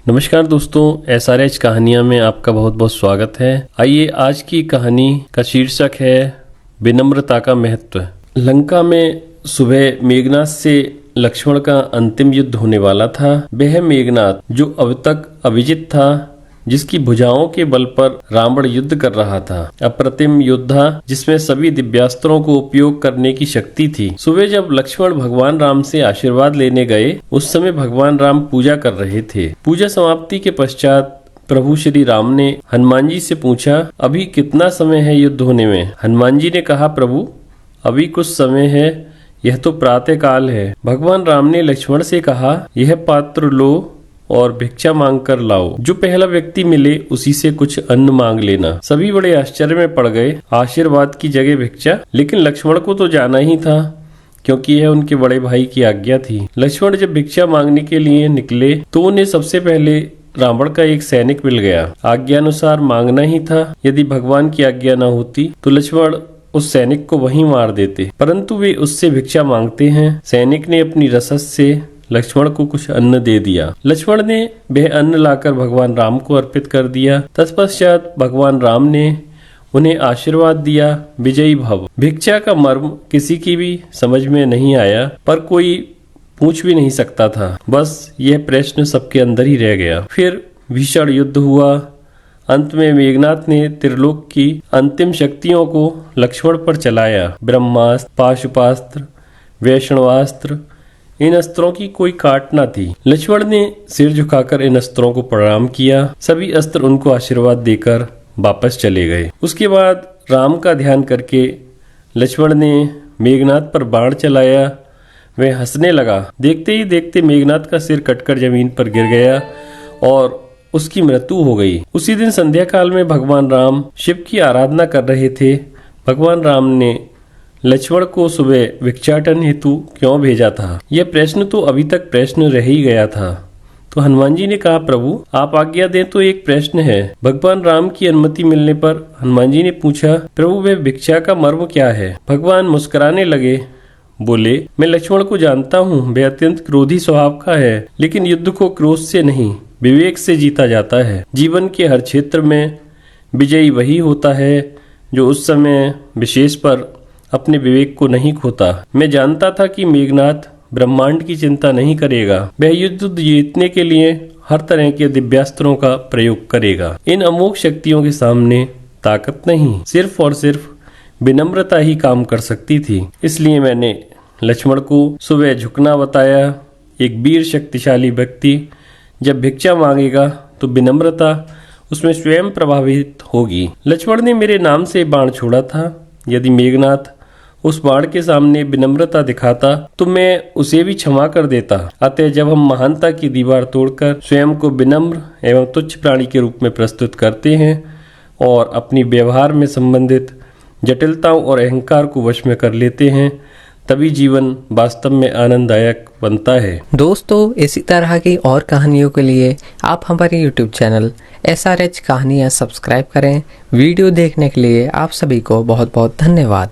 नमस्कार दोस्तों, SRH कहानियाँ में आपका बहुत बहुत स्वागत है। आइए आज की कहानी का शीर्षक है विनम्रता का महत्व। लंका में सुबह मेघनाद से लक्ष्मण का अंतिम युद्ध होने वाला था। वह मेघनाद जो अब तक अविजित था, जिसकी भुजाओं के बल पर रावण युद्ध कर रहा था, अप्रतिम योद्धा जिसमें सभी दिव्यास्त्रों को उपयोग करने की शक्ति थी। सुबह जब लक्ष्मण भगवान राम से आशीर्वाद लेने गए, उस समय भगवान राम पूजा कर रहे थे। पूजा समाप्ति के पश्चात प्रभु श्री राम ने हनुमान जी से पूछा, अभी कितना समय है युद्ध होने में? हनुमान जी ने कहा, प्रभु अभी कुछ समय है, यह तो प्रातः काल है। भगवान राम ने लक्ष्मण से कहा, यह पात्र लो और भिक्षा मांग कर लाओ। जो पहला व्यक्ति मिले उसी से कुछ अन्न मांग लेना। सभी बड़े आश्चर्य में पड़ गए। आशीर्वाद की जगह भिक्षा? लेकिन लक्ष्मण को तो जाना ही था, क्योंकि यह उनके बड़े भाई की आज्ञा थी। लक्ष्मण जब भिक्षा मांगने के लिए निकले तो उन्हें सबसे पहले रावण का एक सैनिक मिल गया। आज्ञानुसार मांगना ही था। यदि भगवान की आज्ञा न होती तो लक्ष्मण उस सैनिक को वहीं मार देते, परंतु वे उससे भिक्षा मांगते हैं। सैनिक ने अपनी रसस से लक्ष्मण को कुछ अन्न दे दिया। लक्ष्मण ने वह अन्न लाकर भगवान राम को अर्पित कर दिया। तत्पश्चात भगवान राम ने उन्हें आशीर्वाद दिया, विजयी भव। भिक्षा का मर्म किसी की भी समझ में नहीं आया, पर कोई पूछ भी नहीं सकता था। बस यह प्रश्न सबके अंदर ही रह गया। फिर भीषण युद्ध हुआ। अंत में मेघनाद ने त्रिलोक की अंतिम शक्तियों को लक्ष्मण पर चलाया। ब्रह्मास्त्र, पाशुपास्त्र, वैष्णवास्त्र, इन अस्त्रों की कोई काट न थी। लक्ष्मण ने सिर झुकाकर इन अस्त्रों को प्रणाम किया। सभी अस्त्र उनको आशीर्वाद देकर वापस चले गए। उसके बाद राम का ध्यान करके लक्ष्मण ने मेघनाद पर बाण चलाया। वह हंसने लगा। देखते ही देखते मेघनाद का सिर कटकर जमीन पर गिर गया और उसकी मृत्यु हो गई। उसी दिन संध्या काल में भगवान राम शिव की आराधना कर रहे थे। भगवान राम ने लक्ष्मण को सुबह भिक्षाटन हेतु क्यों भेजा था, यह प्रश्न तो अभी तक प्रश्न रह ही गया था। तो हनुमान जी ने कहा, प्रभु आप आज्ञा दें तो एक प्रश्न है। भगवान राम की अनुमति मिलने पर हनुमान जी ने पूछा, प्रभु वह भिक्षा का मर्म क्या है? भगवान मुस्कुराने लगे, बोले, मैं लक्ष्मण को जानता हूँ, वह अत्यंत क्रोधी स्वभाव का है, लेकिन युद्ध को क्रोध से नहीं विवेक से जीता जाता है। जीवन के हर क्षेत्र में विजयी वही होता है जो उस समय विशेष पर अपने विवेक को नहीं खोता। मैं जानता था कि मेघनाद ब्रह्मांड की चिंता नहीं करेगा। वह युद्ध जीतने के लिए हर तरह के दिव्यास्त्रों का प्रयोग करेगा। इन अमोघ शक्तियों के सामने ताकत नहीं, सिर्फ और सिर्फ विनम्रता ही काम कर सकती थी। इसलिए मैंने लक्ष्मण को सुबह झुकना बताया। एक वीर शक्तिशाली व्यक्ति जब भिक्षा मांगेगा तो विनम्रता उसमें स्वयं प्रभावित होगी। लक्ष्मण ने मेरे नाम से बाण छोड़ा था। यदि मेघनाद उस बाण के सामने विनम्रता दिखाता तो मैं उसे भी क्षमा कर देता। अतः जब हम महानता की दीवार तोड़कर स्वयं को विनम्र एवं तुच्छ प्राणी के रूप में प्रस्तुत करते हैं और अपनी व्यवहार में संबंधित जटिलताओं और अहंकार को वश में कर लेते हैं, तभी जीवन वास्तव में आनंददायक बनता है। दोस्तों, इसी तरह की और कहानियों के लिए आप हमारे YouTube चैनल SRH कहानियाँ सब्सक्राइब करें। वीडियो देखने के लिए आप सभी को बहुत बहुत धन्यवाद।